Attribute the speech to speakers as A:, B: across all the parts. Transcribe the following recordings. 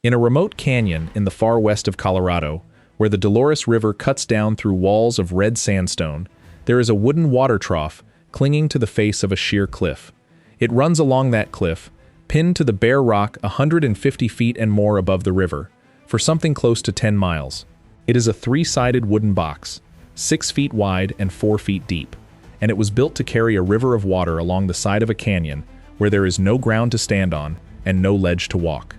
A: In a remote canyon in the far west of Colorado, where the Dolores River cuts down through walls of red sandstone, there is a wooden water trough clinging to the face of a sheer cliff. It runs along that cliff, pinned to the bare rock 150 feet and more above the river, for something close to 10 miles. It is a three-sided wooden box, 6 feet wide and 4 feet deep, and it was built to carry a river of water along the side of a canyon where there is no ground to stand on and no ledge to walk.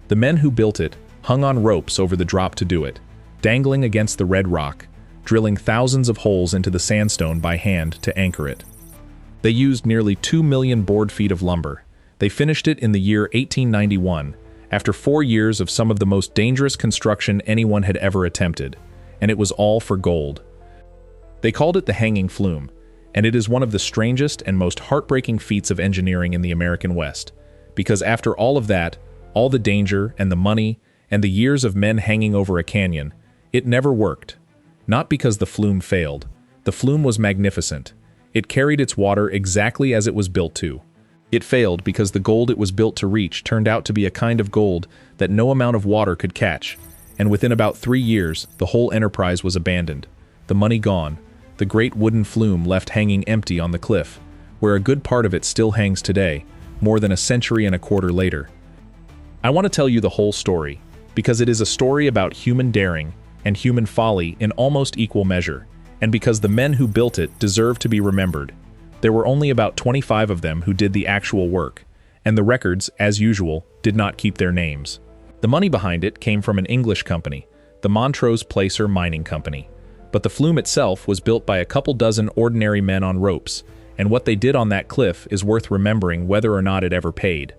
A: The men who built it hung on ropes over the drop to do it, dangling against the red rock, drilling thousands of holes into the sandstone by hand to anchor it. They used nearly 2 million board feet of lumber. They finished it in the year 1891, after 4 years of some of the most dangerous construction anyone had ever attempted, and it was all for gold. They called it the Hanging Flume, and it is one of the strangest and most heartbreaking feats of engineering in the American West, because after all of that, all the danger and the money and the years of men hanging over a canyon, it never worked. Not because the flume failed. The flume was magnificent. It carried its water exactly as it was built to. It failed because the gold it was built to reach turned out to be a kind of gold that no amount of water could catch, and within about 3 years, the whole enterprise was abandoned, the money gone, the great wooden flume left hanging empty on the cliff, where a good part of it still hangs today, more than a century and a quarter later. I want to tell you the whole story, because it is a story about human daring and human folly in almost equal measure, and because the men who built it deserve to be remembered. There were only about 25 of them who did the actual work, and the records, as usual, did not keep their names. The money behind it came from an English company, the Montrose Placer Mining Company, but the flume itself was built by a couple dozen ordinary men on ropes, and what they did on that cliff is worth remembering whether or not it ever paid.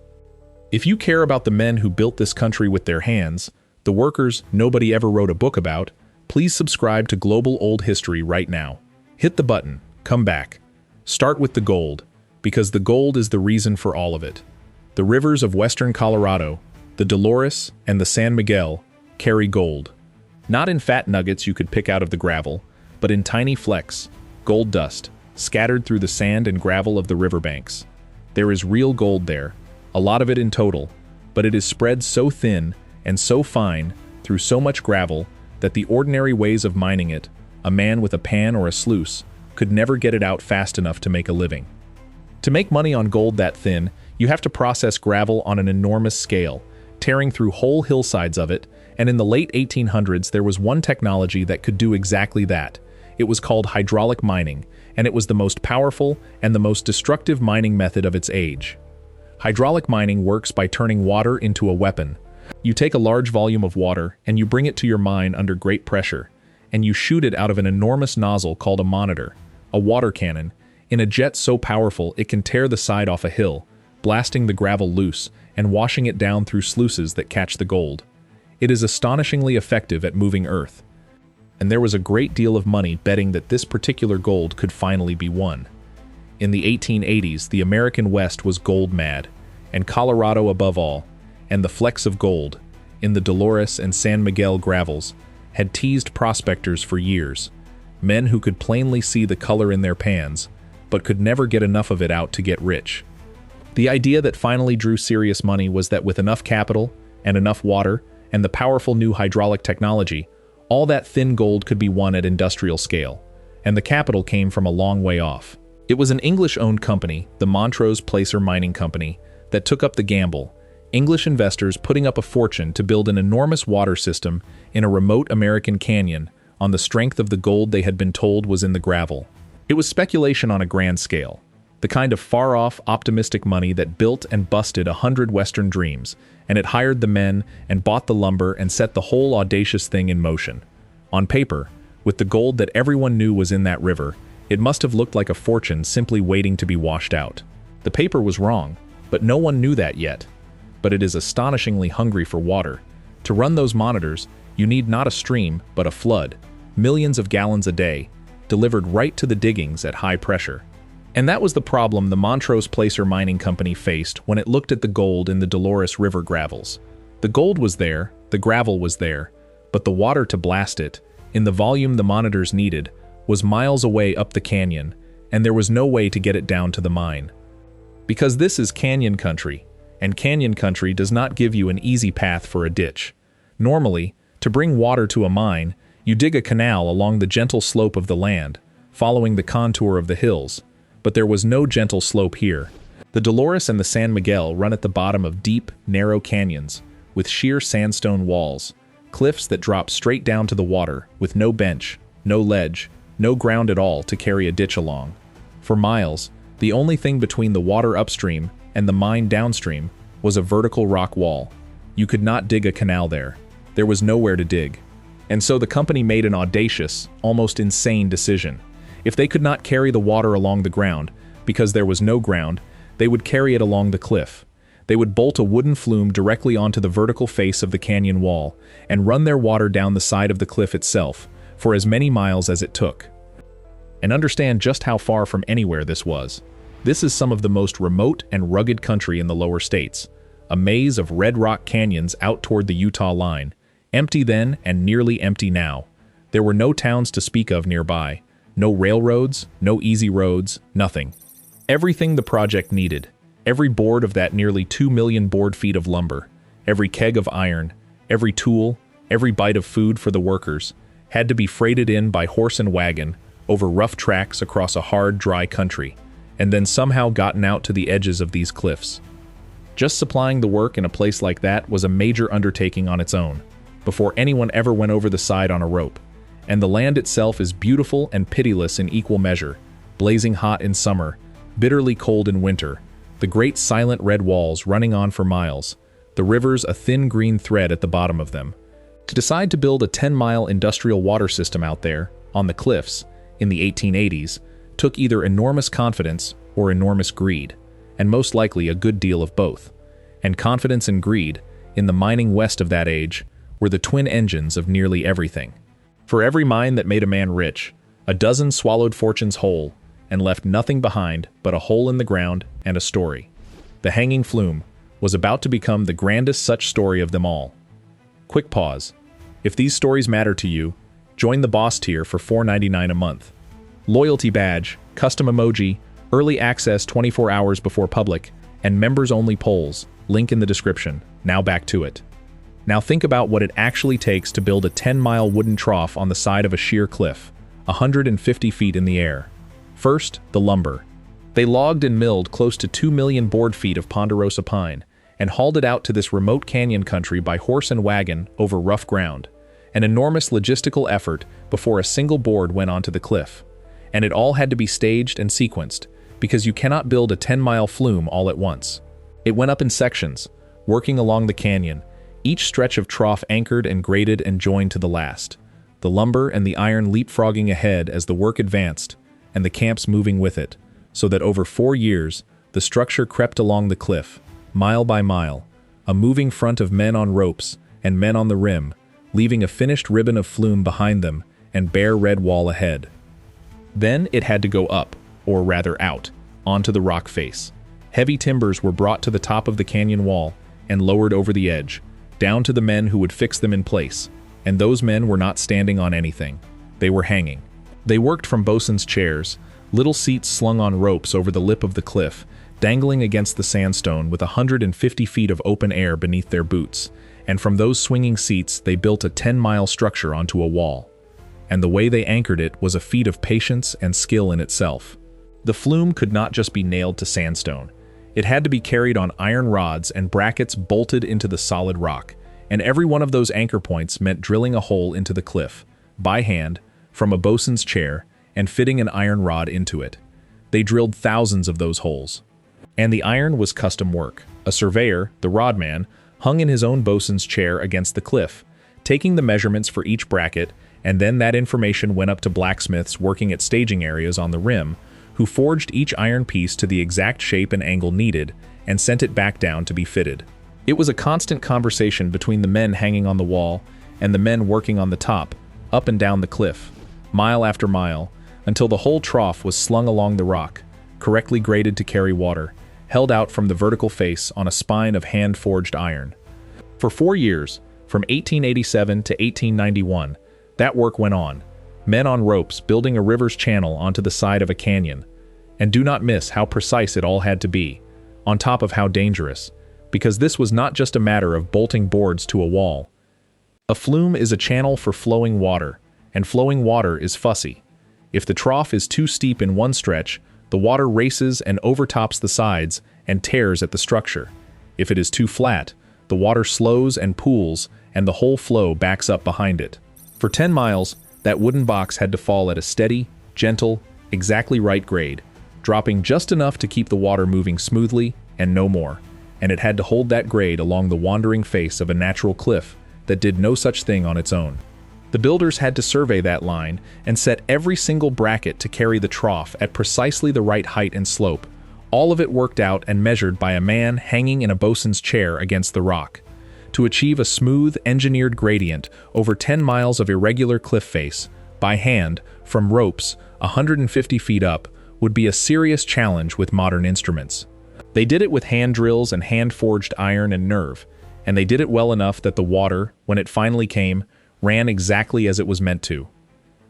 A: If you care about the men who built this country with their hands, the workers nobody ever wrote a book about, please subscribe to Global Old History right now. Hit the button, come back. Start with the gold, because the gold is the reason for all of it. The rivers of western Colorado, the Dolores and the San Miguel, carry gold. Not in fat nuggets you could pick out of the gravel, but in tiny flecks, gold dust, scattered through the sand and gravel of the riverbanks. There is real gold there, a lot of it in total, but it is spread so thin and so fine through so much gravel that the ordinary ways of mining it, a man with a pan or a sluice, could never get it out fast enough to make a living. To make money on gold that thin, you have to process gravel on an enormous scale, tearing through whole hillsides of it, and in the late 1800s there was one technology that could do exactly that. It was called hydraulic mining, and it was the most powerful and the most destructive mining method of its age. Hydraulic mining works by turning water into a weapon. You take a large volume of water and you bring it to your mine under great pressure, and you shoot it out of an enormous nozzle called a monitor, a water cannon, in a jet so powerful it can tear the side off a hill, blasting the gravel loose and washing it down through sluices that catch the gold. It is astonishingly effective at moving earth, and there was a great deal of money betting that this particular gold could finally be won. In the 1880s, the American West was gold mad, and Colorado above all, and the flecks of gold, in the Dolores and San Miguel gravels, had teased prospectors for years, men who could plainly see the color in their pans, but could never get enough of it out to get rich. The idea that finally drew serious money was that with enough capital, and enough water, and the powerful new hydraulic technology, all that thin gold could be won at industrial scale, and the capital came from a long way off. It was an English-owned company, the Montrose Placer Mining Company, that took up the gamble, English investors putting up a fortune to build an enormous water system in a remote American canyon on the strength of the gold they had been told was in the gravel. It was speculation on a grand scale, the kind of far-off, optimistic money that built and busted 100 Western dreams, and it hired the men and bought the lumber and set the whole audacious thing in motion. On paper, with the gold that everyone knew was in that river, it must have looked like a fortune simply waiting to be washed out. The paper was wrong, but no one knew that yet. But it is astonishingly hungry for water. To run those monitors, you need not a stream, but a flood, millions of gallons a day, delivered right to the diggings at high pressure. And that was the problem the Montrose Placer Mining Company faced when it looked at the gold in the Dolores River gravels. The gold was there, the gravel was there, but the water to blast it, in the volume the monitors needed, was miles away up the canyon, and there was no way to get it down to the mine. Because this is canyon country, and canyon country does not give you an easy path for a ditch. Normally, to bring water to a mine, you dig a canal along the gentle slope of the land, following the contour of the hills, but there was no gentle slope here. The Dolores and the San Miguel run at the bottom of deep, narrow canyons, with sheer sandstone walls, cliffs that drop straight down to the water, with no bench, no ledge, no ground at all to carry a ditch along. For miles, the only thing between the water upstream and the mine downstream was a vertical rock wall. You could not dig a canal there. There was nowhere to dig. And so the company made an audacious, almost insane decision. If they could not carry the water along the ground, because there was no ground, they would carry it along the cliff. They would bolt a wooden flume directly onto the vertical face of the canyon wall and run their water down the side of the cliff itself for as many miles as it took. And understand just how far from anywhere this was. This is some of the most remote and rugged country in the lower states, a maze of red rock canyons out toward the Utah line, empty then and nearly empty now. There were no towns to speak of nearby, no railroads, no easy roads, nothing. Everything the project needed, every board of that nearly 2 million board feet of lumber, every keg of iron, every tool, every bite of food for the workers, had to be freighted in by horse and wagon over rough tracks across a hard, dry country, and then somehow gotten out to the edges of these cliffs. Just supplying the work in a place like that was a major undertaking on its own, before anyone ever went over the side on a rope. And the land itself is beautiful and pitiless in equal measure, blazing hot in summer, bitterly cold in winter, the great silent red walls running on for miles, the rivers a thin green thread at the bottom of them. To decide to build a 10-mile industrial water system out there, on the cliffs, in the 1880s, took either enormous confidence or enormous greed, and most likely a good deal of both. And confidence and greed, in the mining west of that age, were the twin engines of nearly everything. For every mine that made a man rich, a dozen swallowed fortunes whole, and left nothing behind but a hole in the ground and a story. The hanging flume was about to become the grandest such story of them all. Quick pause. If these stories matter to you, join the Boss tier for $4.99 a month. Loyalty badge, custom emoji, early access 24 hours before public, and members-only polls, link in the description. Now back to it. Now think about what it actually takes to build a 10-mile wooden trough on the side of a sheer cliff, 150 feet in the air. First, the lumber. They logged and milled close to 2 million board feet of ponderosa pine, and hauled it out to this remote canyon country by horse and wagon over rough ground. An enormous logistical effort before a single board went onto the cliff. And it all had to be staged and sequenced, because you cannot build a 10-mile flume all at once. It went up in sections, working along the canyon, each stretch of trough anchored and graded and joined to the last. The lumber and the iron leapfrogging ahead as the work advanced, and the camps moving with it, so that over 4 years, the structure crept along the cliff, mile by mile, a moving front of men on ropes and men on the rim, leaving a finished ribbon of flume behind them and bare red wall ahead. Then it had to go up, or rather out, onto the rock face. Heavy timbers were brought to the top of the canyon wall and lowered over the edge, down to the men who would fix them in place, and those men were not standing on anything. They were hanging. They worked from bosun's chairs, little seats slung on ropes over the lip of the cliff, dangling against the sandstone with 150 feet of open air beneath their boots, and from those swinging seats they built a 10-mile structure onto a wall. And the way they anchored it was a feat of patience and skill in itself. The flume could not just be nailed to sandstone. It had to be carried on iron rods and brackets bolted into the solid rock, and every one of those anchor points meant drilling a hole into the cliff, by hand, from a bosun's chair, and fitting an iron rod into it. They drilled thousands of those holes. And the iron was custom work. A surveyor, the rodman, hung in his own bosun's chair against the cliff, taking the measurements for each bracket, and then that information went up to blacksmiths working at staging areas on the rim, who forged each iron piece to the exact shape and angle needed, and sent it back down to be fitted. It was a constant conversation between the men hanging on the wall and the men working on the top, up and down the cliff, mile after mile, until the whole trough was slung along the rock, correctly graded to carry water, held out from the vertical face on a spine of hand-forged iron. For 4 years, from 1887 to 1891, that work went on, men on ropes building a river's channel onto the side of a canyon. And do not miss how precise it all had to be, on top of how dangerous. because this was not just a matter of bolting boards to a wall. A flume is a channel for flowing water, and flowing water is fussy. If the trough is too steep in one stretch, the water races and overtops the sides and tears at the structure. If it is too flat, the water slows and pools, and the whole flow backs up behind it. For 10 miles, that wooden box had to fall at a steady, gentle, exactly right grade, dropping just enough to keep the water moving smoothly and no more, and it had to hold that grade along the wandering face of a natural cliff that did no such thing on its own. The builders had to survey that line and set every single bracket to carry the trough at precisely the right height and slope, all of it worked out and measured by a man hanging in a bosun's chair against the rock. To achieve a smooth, engineered gradient over 10 miles of irregular cliff face, by hand, from ropes, 150 feet up, would be a serious challenge with modern instruments. They did it with hand drills and hand-forged iron and nerve, and they did it well enough that the water, when it finally came, ran exactly as it was meant to.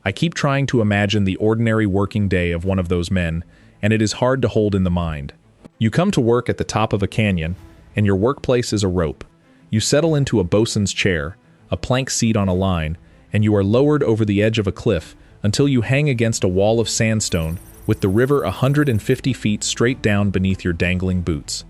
A: I keep trying to imagine the ordinary working day of one of those men, and it is hard to hold in the mind. You come to work at the top of a canyon, and your workplace is a rope. You settle into a bosun's chair, a plank seat on a line, and you are lowered over the edge of a cliff until you hang against a wall of sandstone with the river 150 feet straight down beneath your dangling boots.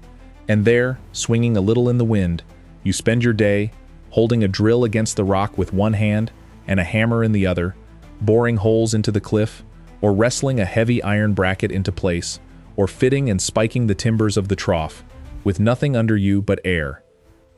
A: And there, swinging a little in the wind, you spend your day, holding a drill against the rock with one hand and a hammer in the other, boring holes into the cliff, or wrestling a heavy iron bracket into place, or fitting and spiking the timbers of the trough, with nothing under you but air.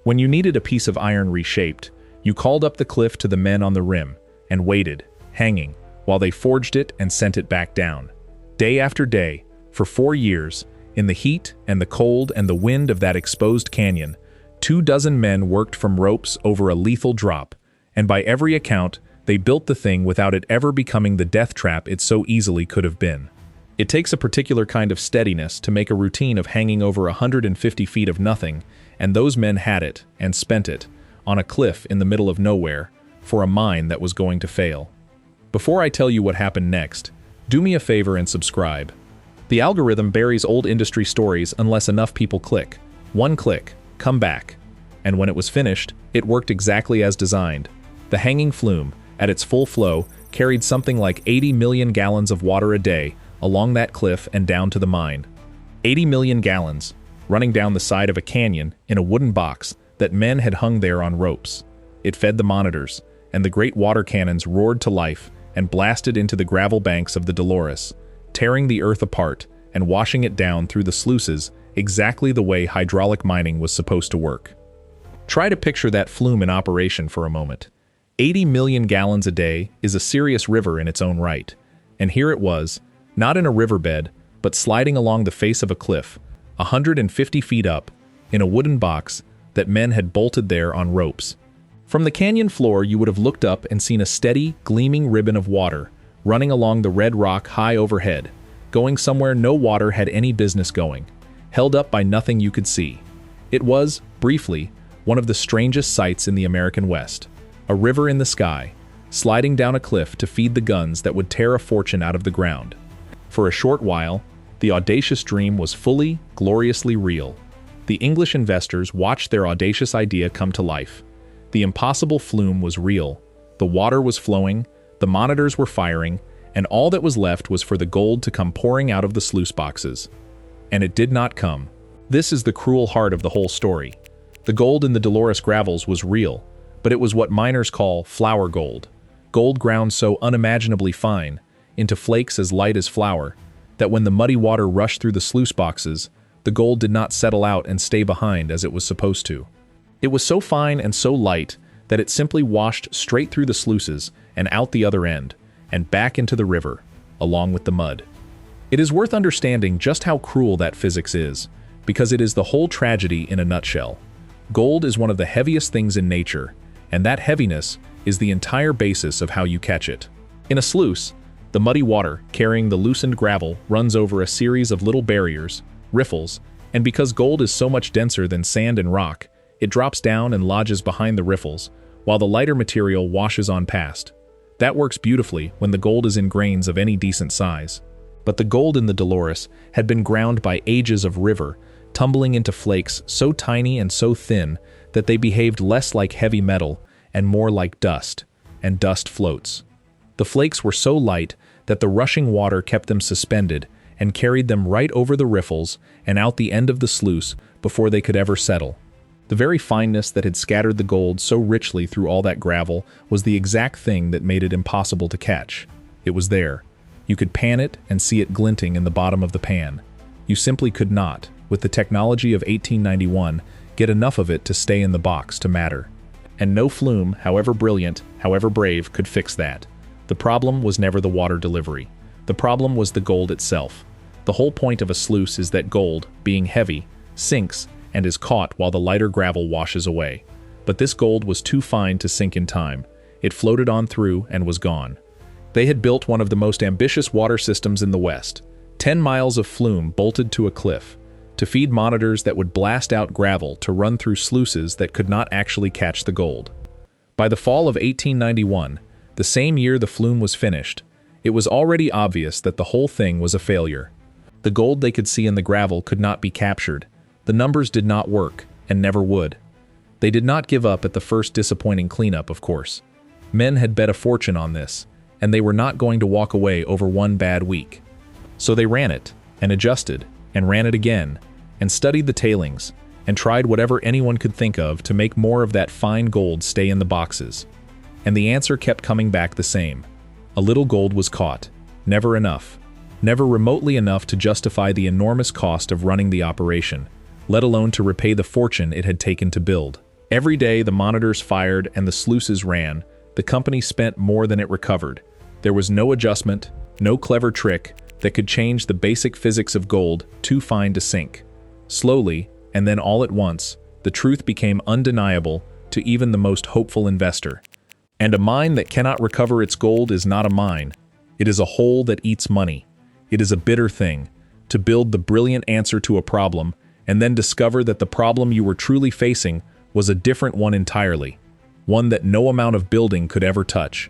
A: When you needed a piece of iron reshaped, you called up the cliff to the men on the rim, and waited, hanging, while they forged it and sent it back down. Day after day, for 4 years, in the heat and the cold and the wind of that exposed canyon, 24 men worked from ropes over a lethal drop, and by every account, they built the thing without it ever becoming the death trap it so easily could have been. It takes a particular kind of steadiness to make a routine of hanging over 150 feet of nothing, and those men had it, and spent it, on a cliff in the middle of nowhere, for a mine that was going to fail. Before I tell you what happened next, do me a favor and subscribe. The algorithm buries old industry stories unless enough people click. One click, come back. And when it was finished, it worked exactly as designed. The hanging flume, at its full flow, carried something like 80 million gallons of water a day along that cliff and down to the mine. 80 million gallons, running down the side of a canyon in a wooden box that men had hung there on ropes. It fed the monitors, and the great water cannons roared to life and blasted into the gravel banks of the Dolores, tearing the earth apart and washing it down through the sluices exactly the way hydraulic mining was supposed to work. Try to picture that flume in operation for a moment. 80 million gallons a day is a serious river in its own right, and here it was, not in a riverbed, but sliding along the face of a cliff, 150 feet up, in a wooden box that men had bolted there on ropes. From the canyon floor you would have looked up and seen a steady, gleaming ribbon of water running along the red rock high overhead, going somewhere no water had any business going, held up by nothing you could see. It was, briefly, one of the strangest sights in the American West. A river in the sky, sliding down a cliff to feed the guns that would tear a fortune out of the ground. For a short while, the audacious dream was fully, gloriously real. The English investors watched their audacious idea come to life. The impossible flume was real, the water was flowing, the monitors were firing, and all that was left was for the gold to come pouring out of the sluice boxes. And it did not come. This is the cruel heart of the whole story. The gold in the Dolores gravels was real, but it was what miners call flour gold. Gold ground so unimaginably fine, into flakes as light as flour, that when the muddy water rushed through the sluice boxes, the gold did not settle out and stay behind as it was supposed to. It was so fine and so light that it simply washed straight through the sluices and out the other end, and back into the river, along with the mud. It is worth understanding just how cruel that physics is, because it is the whole tragedy in a nutshell. Gold is one of the heaviest things in nature, and that heaviness is the entire basis of how you catch it. In a sluice, the muddy water carrying the loosened gravel runs over a series of little barriers, riffles, and because gold is so much denser than sand and rock, it drops down and lodges behind the riffles, while the lighter material washes on past. That works beautifully when the gold is in grains of any decent size. But the gold in the Dolores had been ground by ages of river, tumbling into flakes so tiny and so thin that they behaved less like heavy metal and more like dust, and dust floats. The flakes were so light that the rushing water kept them suspended and carried them right over the riffles and out the end of the sluice before they could ever settle. The very fineness that had scattered the gold so richly through all that gravel was the exact thing that made it impossible to catch. It was there. You could pan it and see it glinting in the bottom of the pan. You simply could not, with the technology of 1891, get enough of it to stay in the box to matter. And no flume, however brilliant, however brave, could fix that. The problem was never the water delivery. The problem was the gold itself. The whole point of a sluice is that gold, being heavy, sinks and is caught while the lighter gravel washes away. But this gold was too fine to sink in time. It floated on through and was gone. They had built one of the most ambitious water systems in the West. 10 miles of flume bolted to a cliff, to feed monitors that would blast out gravel to run through sluices that could not actually catch the gold. By the fall of 1891, the same year the flume was finished, it was already obvious that the whole thing was a failure. The gold they could see in the gravel could not be captured. The numbers did not work, and never would. They did not give up at the first disappointing cleanup, of course. Men had bet a fortune on this, and they were not going to walk away over one bad week. So they ran it, and adjusted, and ran it again, and studied the tailings, and tried whatever anyone could think of to make more of that fine gold stay in the boxes. And the answer kept coming back the same. A little gold was caught. Never enough. Never remotely enough to justify the enormous cost of running the operation, let alone to repay the fortune it had taken to build. Every day the monitors fired and the sluices ran, the company spent more than it recovered. There was no adjustment, no clever trick that could change the basic physics of gold too fine to sink. Slowly, and then all at once, the truth became undeniable to even the most hopeful investor. And a mine that cannot recover its gold is not a mine. It is a hole that eats money. It is a bitter thing, to build the brilliant answer to a problem and then discover that the problem you were truly facing was a different one entirely, one that no amount of building could ever touch.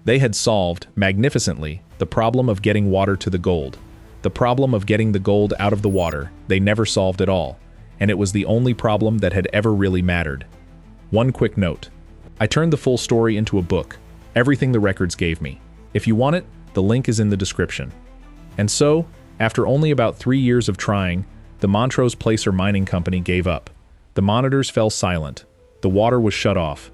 A: They had solved, magnificently, the problem of getting water to the gold. The problem of getting the gold out of the water they never solved at all, and it was the only problem that had ever really mattered. One quick note. I turned the full story into a book, everything the records gave me. If you want it, the link is in the description. And so, after only about 3 years of trying, the Montrose Placer Mining Company gave up. The monitors fell silent. The water was shut off.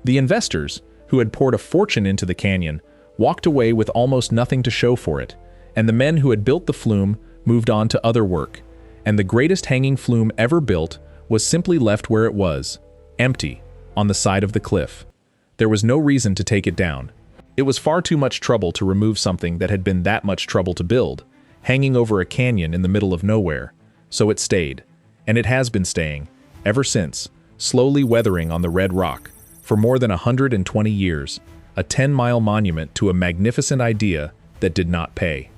A: The investors, who had poured a fortune into the canyon, walked away with almost nothing to show for it, and the men who had built the flume moved on to other work, and the greatest hanging flume ever built was simply left where it was, empty, on the side of the cliff. There was no reason to take it down. It was far too much trouble to remove something that had been that much trouble to build, hanging over a canyon in the middle of nowhere. So it stayed, and it has been staying, ever since, slowly weathering on the red rock, for more than 120 years, a 10-mile monument to a magnificent idea that did not pay.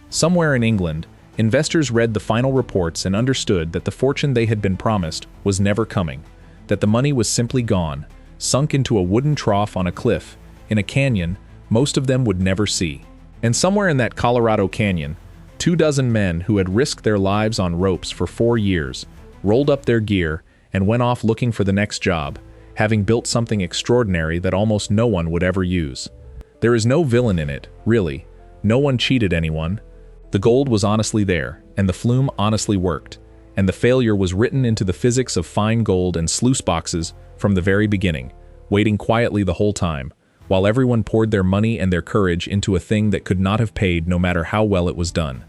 A: Somewhere in England, investors read the final reports and understood that the fortune they had been promised was never coming, that the money was simply gone, sunk into a wooden trough on a cliff, in a canyon most of them would never see. And somewhere in that Colorado canyon, 24 men who had risked their lives on ropes for 4 years, rolled up their gear and went off looking for the next job, having built something extraordinary that almost no one would ever use. There is no villain in it, really. No one cheated anyone. The gold was honestly there, and the flume honestly worked, and the failure was written into the physics of fine gold and sluice boxes from the very beginning, waiting quietly the whole time, while everyone poured their money and their courage into a thing that could not have paid no matter how well it was done.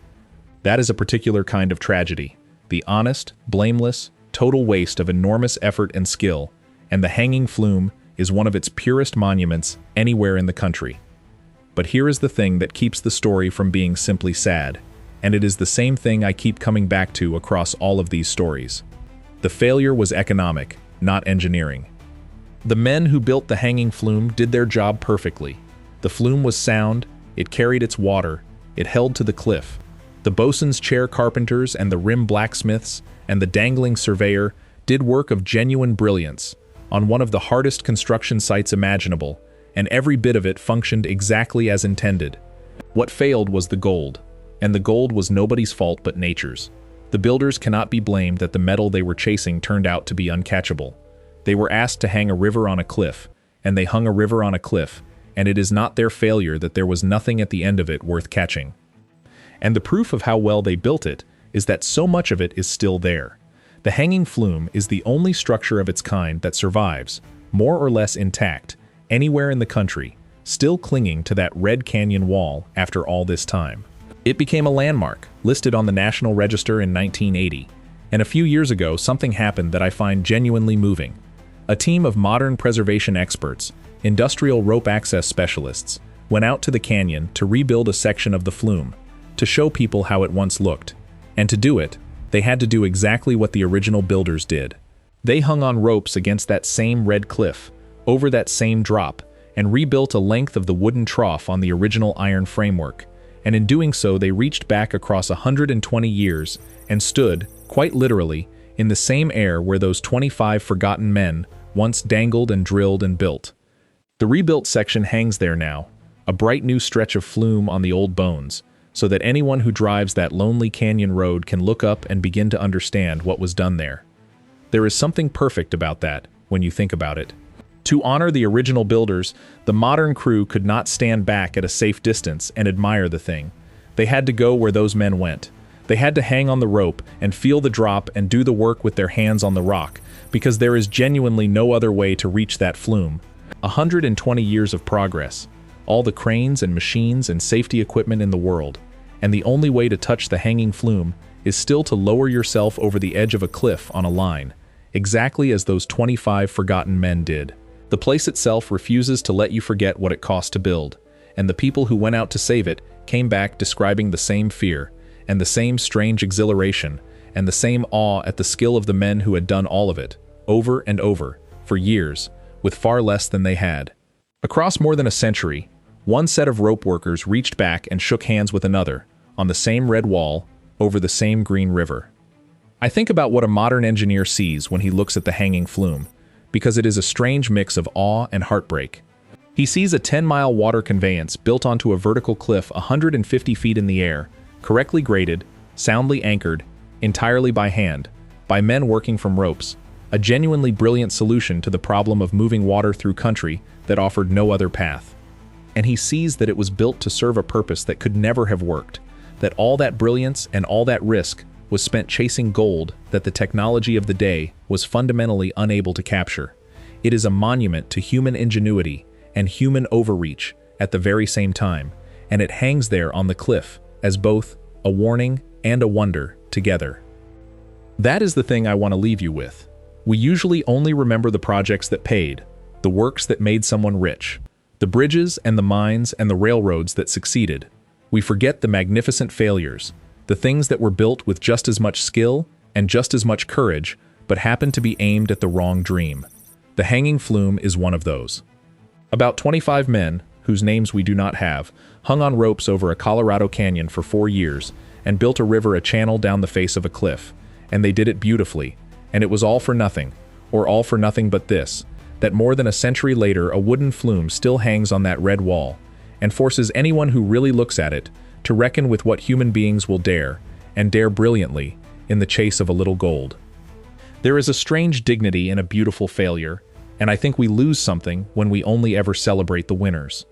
A: That is a particular kind of tragedy, the honest, blameless, total waste of enormous effort and skill, and the hanging flume is one of its purest monuments anywhere in the country. But here is the thing that keeps the story from being simply sad, and it is the same thing I keep coming back to across all of these stories. The failure was economic, not engineering. The men who built the hanging flume did their job perfectly. The flume was sound, it carried its water, it held to the cliff. The bosun's chair carpenters and the rim blacksmiths and the dangling surveyor did work of genuine brilliance on one of the hardest construction sites imaginable, and every bit of it functioned exactly as intended. What failed was the gold, and the gold was nobody's fault but nature's. The builders cannot be blamed that the metal they were chasing turned out to be uncatchable. They were asked to hang a river on a cliff, and they hung a river on a cliff, and it is not their failure that there was nothing at the end of it worth catching. And the proof of how well they built it is that so much of it is still there. The hanging flume is the only structure of its kind that survives, more or less intact, anywhere in the country, still clinging to that red canyon wall after all this time. It became a landmark, listed on the National Register in 1980, and a few years ago something happened that I find genuinely moving. A team of modern preservation experts, industrial rope access specialists, went out to the canyon to rebuild a section of the flume, to show people how it once looked. And to do it, they had to do exactly what the original builders did. They hung on ropes against that same red cliff, over that same drop, and rebuilt a length of the wooden trough on the original iron framework. And in doing so, they reached back across 120 years and stood, quite literally, in the same air where those 25 forgotten men once dangled and drilled and built. The rebuilt section hangs there now, a bright new stretch of flume on the old bones, so that anyone who drives that lonely canyon road can look up and begin to understand what was done there. There is something perfect about that, when you think about it. To honor the original builders, the modern crew could not stand back at a safe distance and admire the thing. They had to go where those men went. They had to hang on the rope and feel the drop and do the work with their hands on the rock, because there is genuinely no other way to reach that flume. 120 years of progress, all the cranes and machines and safety equipment in the world, and the only way to touch the hanging flume is still to lower yourself over the edge of a cliff on a line, exactly as those 25 forgotten men did. The place itself refuses to let you forget what it cost to build, and the people who went out to save it came back describing the same fear, and the same strange exhilaration, and the same awe at the skill of the men who had done all of it, over and over, for years, with far less than they had. Across more than a century, one set of rope workers reached back and shook hands with another, on the same red wall, over the same green river. I think about what a modern engineer sees when he looks at the hanging flume, because it is a strange mix of awe and heartbreak. He sees a 10-mile water conveyance built onto a vertical cliff 150 feet in the air, correctly graded, soundly anchored, entirely by hand, by men working from ropes, a genuinely brilliant solution to the problem of moving water through country that offered no other path. And he sees that it was built to serve a purpose that could never have worked, that all that brilliance and all that risk was spent chasing gold that the technology of the day was fundamentally unable to capture. It is a monument to human ingenuity and human overreach at the very same time, and it hangs there on the cliff as both a warning and a wonder together. That is the thing I want to leave you with. We usually only remember the projects that paid, the works that made someone rich, the bridges and the mines and the railroads that succeeded. We forget the magnificent failures, the things that were built with just as much skill and just as much courage, but happened to be aimed at the wrong dream. The hanging flume is one of those. About 25 men, whose names we do not have, hung on ropes over a Colorado canyon for 4 years and built a river a channel down the face of a cliff, and they did it beautifully, and it was all for nothing, or all for nothing but this, that more than a century later a wooden flume still hangs on that red wall, and forces anyone who really looks at it to reckon with what human beings will dare, and dare brilliantly, in the chase of a little gold. There is a strange dignity in a beautiful failure, and I think we lose something when we only ever celebrate the winners.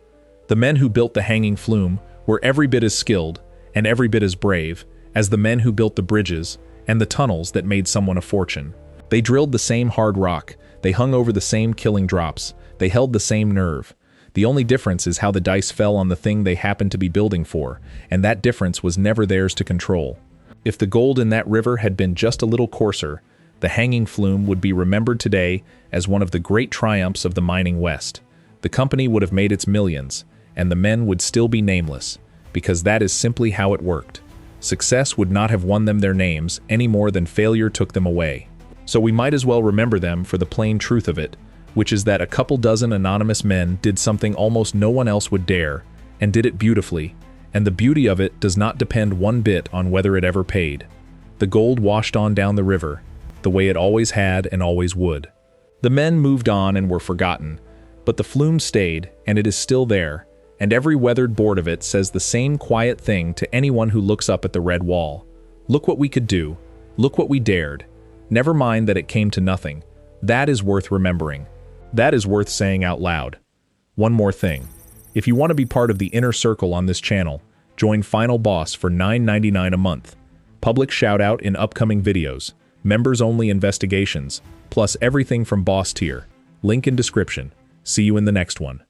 A: The men who built the hanging flume were every bit as skilled, and every bit as brave, as the men who built the bridges and the tunnels that made someone a fortune. They drilled the same hard rock, they hung over the same killing drops, they held the same nerve. The only difference is how the dice fell on the thing they happened to be building for, and that difference was never theirs to control. If the gold in that river had been just a little coarser, the hanging flume would be remembered today as one of the great triumphs of the mining West. The company would have made its millions, and the men would still be nameless, because that is simply how it worked. Success would not have won them their names any more than failure took them away. So we might as well remember them for the plain truth of it, which is that a couple dozen anonymous men did something almost no one else would dare, and did it beautifully, and the beauty of it does not depend one bit on whether it ever paid. The gold washed on down the river, the way it always had and always would. The men moved on and were forgotten, but the flume stayed, and it is still there, and every weathered board of it says the same quiet thing to anyone who looks up at the red wall. Look what we could do, Look what we dared. Never mind that it came to nothing. That is worth remembering. That is worth saying out loud. One more thing. If you want to be part of the inner circle on this channel, join Final Boss for $9.99 a month. Public shout-out in upcoming videos, members-only investigations, plus everything from boss tier. Link in description. See you in the next one.